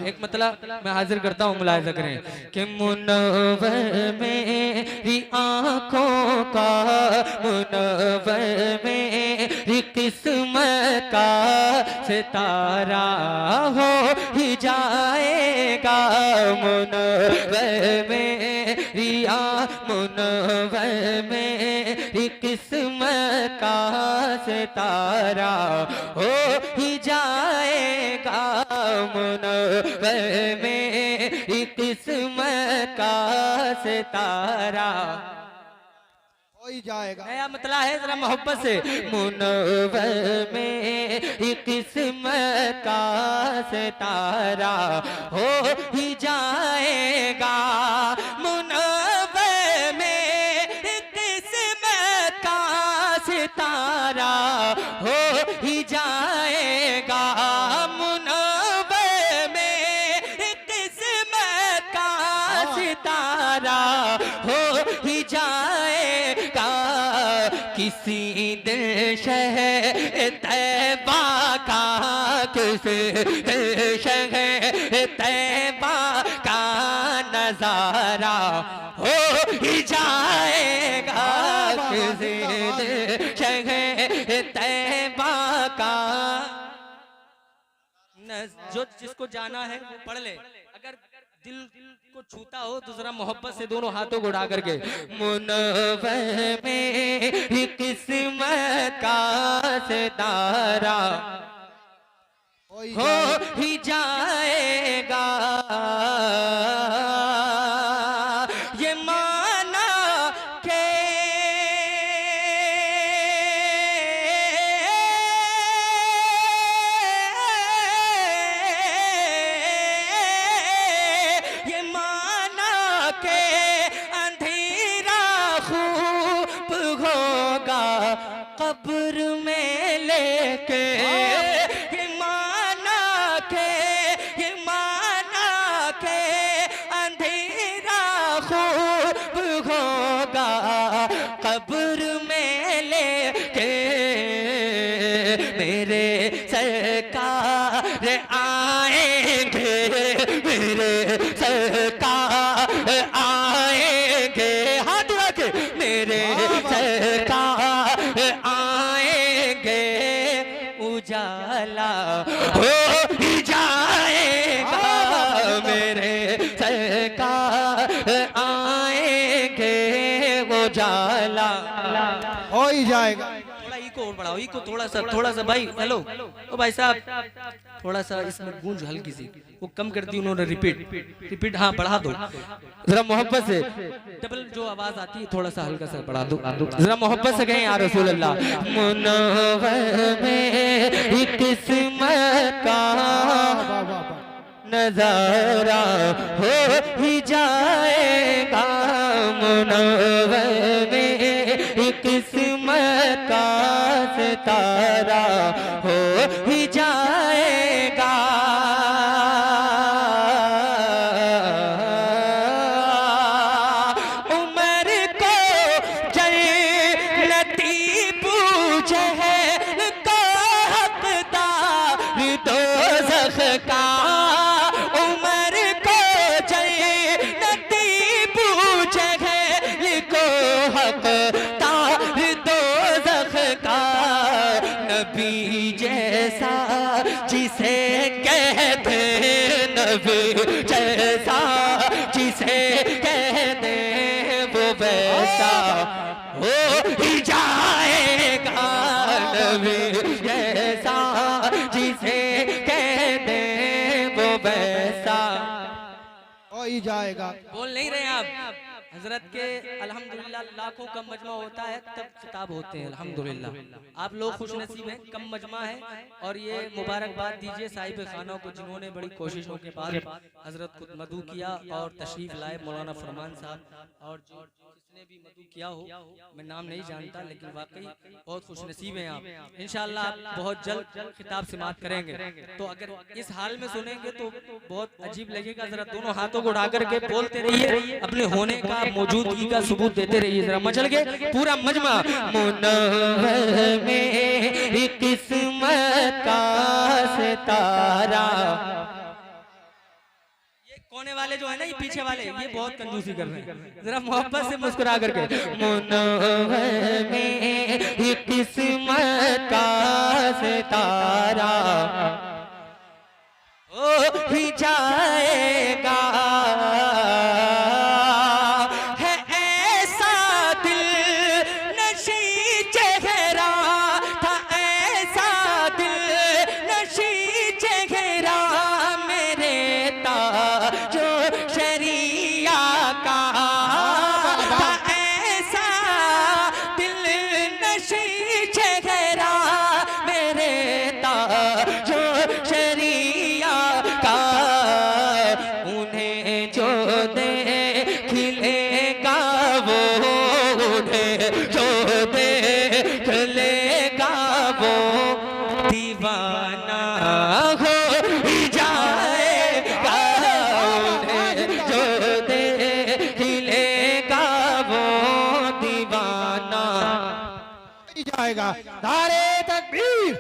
एक मतलब मैं हाजिर करता हूँ, मुलाहिजा करें कि मुनव्वर मेरी आँखों का, मुनव्वर मेरी किस्मत का सितारा हो ही जाएगा। मुनव्वर मेरी मुनव्वर मेरी किस्मत का सितारा हो ही जाएगा। मुनव्वर मेरी किस्मत का सितारा हो ही जाएगा। नया मतला है, जरा मोहब्बत से। मुनव्वर मेरी किस्मत का सितारा हो ही जाएगा। मुनव्वर मेरी किस्मत का सितारा हो ही जाएगा। मुनव्वर मेरी किस्मत का सितारा हो ही जाएगा। किसी दिल शहर तैबा का, किसी दिल शहर तैबा का नजारा हो ही जाएगा। किसी दिल शहर तैबा का जो जिसको जाना है वो पढ़ ले। अगर दिल को छूता हो तो जरा मोहब्बत से दोनों हाथों को उठा करके। मुनव्वर मेरी किस्मत का सितारा हो ही जाएगा। ये माना के कब्र में लेके। ये माना के अंधेरा खूब होगा कब्र में लेके। मेरे सरकार आएंगे, मेरे सरकार आएंगे, हाथ उठा के। मेरे सरकार आएंगे, उजाला हो ही जाएगा। मेरे सरकार आएंगे, उजाला हो ही जाएगा। थोड़ा इको और बढ़ाओ, इको थोड़ा सा भाई। हेलो ओ भाई साहब, थोड़ा सा इसमें गूंज हल्की सी वो कम कर दी उन्होंने। रिपीट हाँ बढ़ा दो जरा मोहब्बत से। डबल जो आवाज आती है थोड़ा सा हल्का सा बढ़ा दो जरा मोहब्बत से कहें या रसूल अल्लाह। मुनव्वर मेरी किस्मत का नजारा हो ही जाएगा। मुनव्वर मेरी किस्मत का सितारा हो ही जाएगा। उमर को जन्नती पूछे का हकदार दोज़ख का। उमर को जन्नती पूछे लिखो हकदार दोज़ख का। नबी जैसा जिसे कहते, नबी जैसा जिसे कहते वो वैसा हो ही जाएगा। नबी जैसा जिसे कहते वो वैसा हो ही जाएगा। बोल नहीं रहे आप? हजरत के अल्हम्दुलिल्लाह लाखों कम मजमा होता है तब किताब होते हैं। अल्हम्दुलिल्लाह आप लोग खुश नसीब हैं, कम मजमा है। और ये मुबारकबाद दीजिए साहिब खानों को जिन्होंने बड़ी कोशिशों के बाद हजरत को मदू किया और तशरीफ लाए मौलाना फरमान साहब। और जो जिसने भी मदू किया हो, मैं नाम नहीं जानता, लेकिन वाकई बहुत खुश नसीब हैं आप। इंशाअल्लाह आप बहुत जल्द खिताब समाप्त करेंगे। तो अगर इस हाल में सुनेंगे तो बहुत अजीब लगेगा। जरा दोनों हाथों को उठा करके बोलते रहिए, अपने होने का मौजूदगी का सबूत देते रहिए। जरा मचल के पूरा मजमा। मुनव्वर मेरी किस्मत का सितारा ये कोने वाले जो है ना, ये पीछे वाले, ये बहुत कंजूसी कर रहे हैं। जरा मोहब्बत से मुस्कुरा करके, मुनव्वर में ये किस्मत का सितारा हो ही जाएगा, है ऐसा दिल नशी चेहरा था, ऐसा दिल नशी चेहरा मेरे ताजो शरिया का था, ऐसा दिल नशी चेहरा मेरे ताजो शरिया का, उन्हें जो देख लेगा वो, उन्हें जो देख लेगा वो दीवाना हो ही जाएगा, उन्हें जो देख लेगा वो दीवाना ही जाएगा। नारे तकबीर,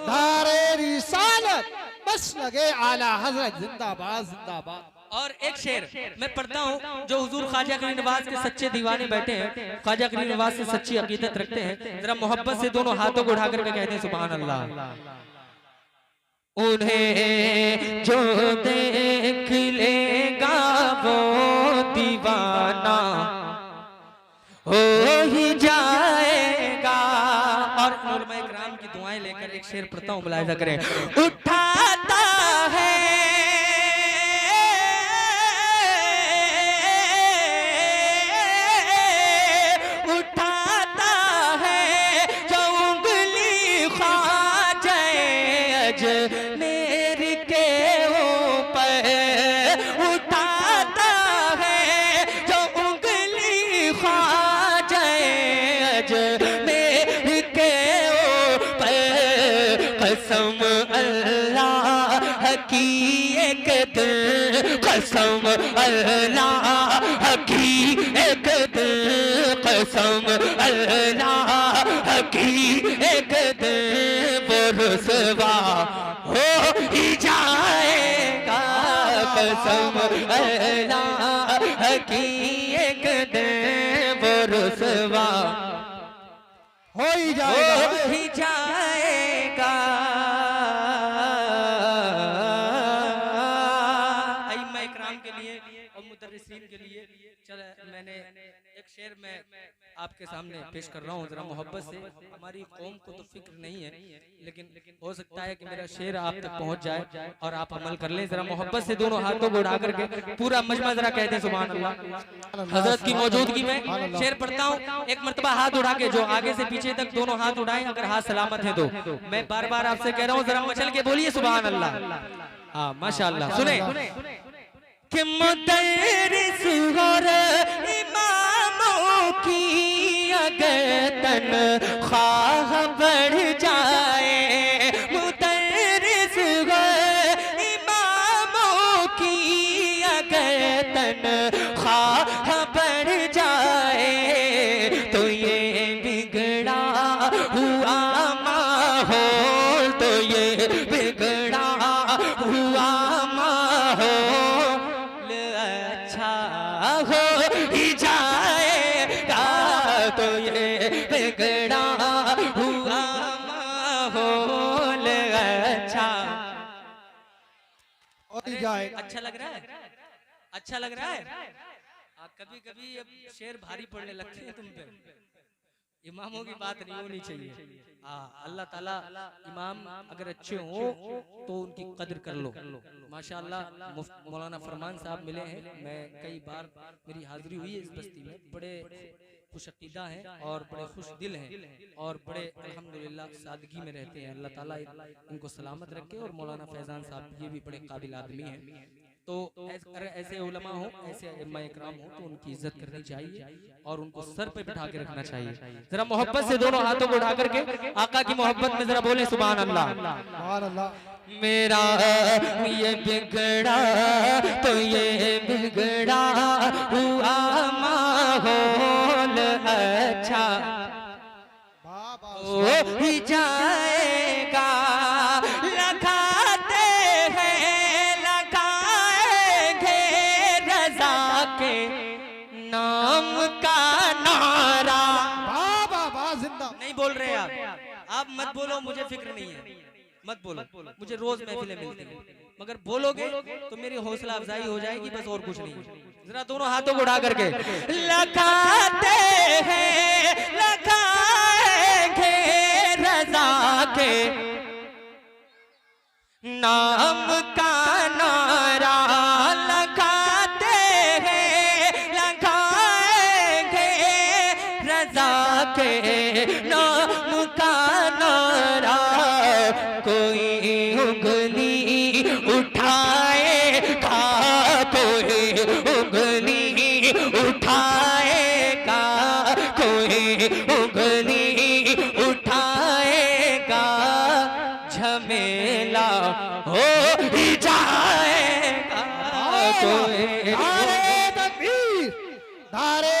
नारे रिसालत, बस लगे आला हजरत जिंदाबाद जिंदाबाद। और एक शेर मैं पढ़ता हूँ जो हुजूर ख्वाजा करीम नवाज के सच्चे दीवाने बैठे हैं, ख्वाजा करीम नवाज से सच्ची अकीदत रखते हैं, जरा मोहब्बत से दोनों हाथों को उठा करके कहते हैं सुभान अल्लाह। उन्हें जो देख लेगा वो दीवाना हो ही जाएगा। और उलमा इकराम की दुआएं लेकर एक शेर पढ़ता हूँ, मुलाहिजा करें। उठाता है मेरे के ऊपर, उठाता है जो उंगली ख्वाजा मेरे के ऊपर, कसम अल्लाह की एक दिन, कसम अल्लाह की एक दिन, कसम अल्लाह की एक दिन वो रुसवा हो ही जाएगा, कसम अल्लाह की एक दिन वो रुसवा हो ही जाएगा, हो ही जाएगा। अइम्मा इकराम के लिए और मुदर्रिसीन के लिए चल मैंने एक शेर में आपके सामने पेश कर रहा हूँ, जरा मोहब्बत से। हमारी कौम को तो फिक्र नहीं है, लेकिन हो सकता है कि मेरा शेर आप तक पहुँच जाए और आप अमल कर लें। जरा मोहब्बत से दोनों हाथों को उठा करके पूरा मजमा जरा कहते हैं सुभान अल्लाह। हजरत की मौजूदगी में शेर पढ़ता हूँ, एक मरतबा हाथ उठा के, जो आगे से पीछे तक दोनों हाथ उठाएं, अगर हाथ सलामत है तो। मैं बार बार आपसे कह रहा हूँ, जरा मचल के बोलिए सुभान अल्लाह। हाँ माशाअल्लाह। सुने कि मुदर्रिस और इमामों की अगर तनख्वाह बढ़ जाए, मुदर्रिस और इमामों की अगर तनख्वाह बढ़ जाए, तो ये बिगड़ा हुआ माहौल, तो ये बिगड़ा हुआ हो ही जाएगा, तो ये बिगड़ा हुआ माहौल अच्छा हो ही जाएगा। अच्छा लग रहा है, अच्छा लग रहा है। कभी कभी अब शेर भारी पड़ने लगते हैं तुम पे, इमामों की बात नहीं होनी चाहिए। अल्लाह ताला इमाम अगर अच्छे हो तो उनकी कदर कर लो। माशाअल्लाह मौलाना फरमान साहब मिले हैं, मैं कई बार मेरी हाजिरी हुई है इस बस्ती में, बड़े खुश अकीदा हैं और बड़े खुश दिल हैं और बड़े अल्हम्दुलिल्लाह सादगी में रहते हैं। अल्लाह ताला इनको सलामत रखे। और मौलाना फैजान साहब ये भी बड़े काबिल आदमी हैं। तो अगर ऐसे उलमा हो, ऐसे इमाम इकराम हो, तो उनकी इज्जत करनी चाहिए और उनको सर पे बिठा के रखना चाहिए। जरा मोहब्बत से दोनों हाथों को उठा करके आका की मोहब्बत में जरा बोले सुभान अल्लाह। सुभान अल्लाह। मेरा ये बिगड़ा तो ये बिगड़ा हुआ माहौल अच्छा हो ही जाएगा। लगाते हैं लगाएंगे मत बोलो, मुझे फिक्र नहीं है, मत बोलो, मुझे रोज महफिलें मिलती हैं, मगर बोलोगे तो मेरी हौसला अफजाई हो जाएगी, बस और कुछ नहीं। जरा दोनों हाथों को उठा करके लगाते हैं लगाएंगे रजा के नाम का नारा, लगाते हैं लगाएंगे रजा के नाम का नारा, कोई उंगली उठाएगा, कोई उंगली उठाएगा, कोई उंगली उठाएगा, झमेला हो ही जाएगा। नारे तकबीर, नारे